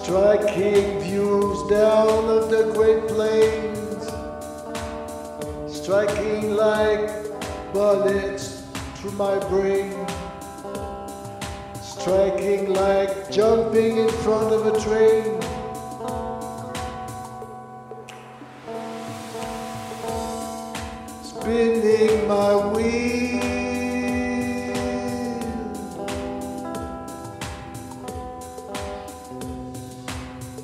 Striking views down of the Great Plains, striking like bullets through my brain, striking like jumping in front of a train. Spinning my wheel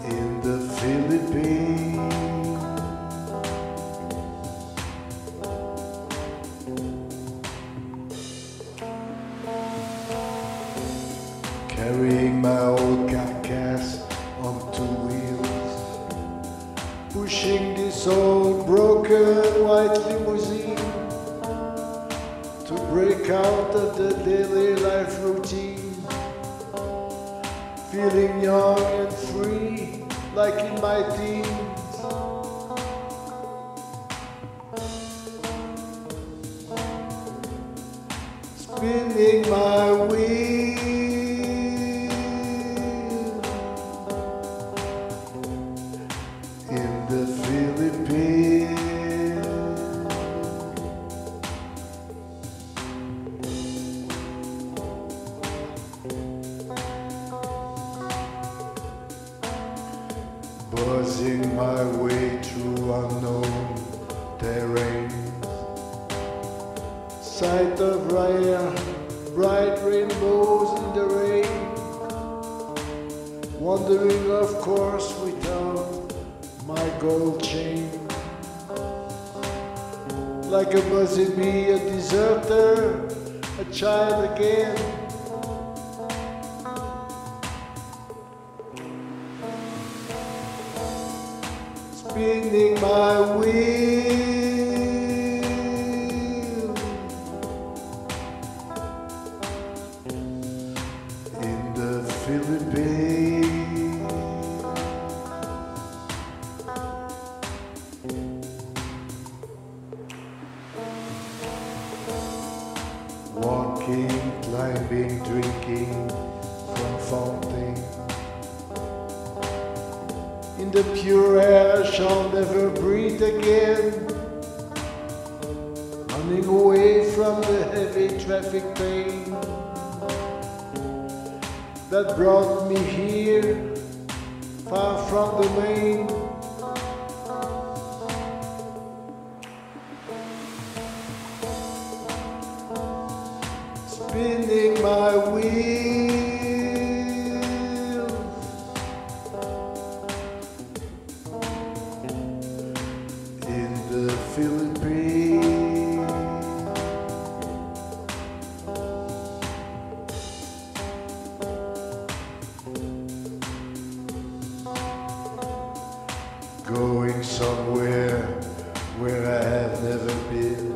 in the Philippines, carrying my old carcass on two wheels, pushing this old broken white limousine to break out of the daily life routine, feeling young and free like in my teens. Spinning my wheel in the Philippines. Buzzing my way through unknown terrains, sight of rare, bright rainbows in the rain, wandering of course without my gold chain, like a buzzy bee, a deserter, a child again. Spinning my wheel in the Philippines, walking, climbing, drinking from fountain. In the pure air I shall never breathe again, running away from the heavy traffic pain that brought me here, far from the main. Spinning my wheel Philippines, going somewhere where I have never been.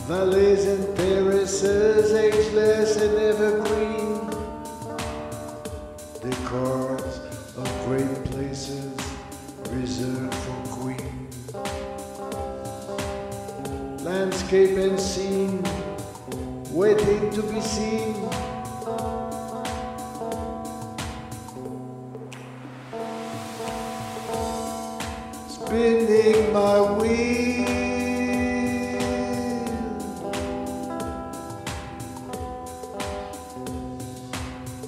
Valleys and terraces, ageless and evergreen, decors of great places reserved for queen. Landscape and scene waiting to be seen. Spinning my wheel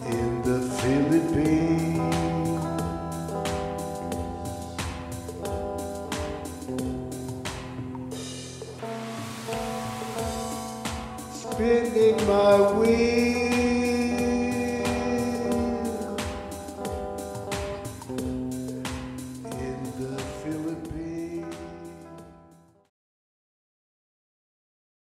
in the Philippines. Spinning my wheel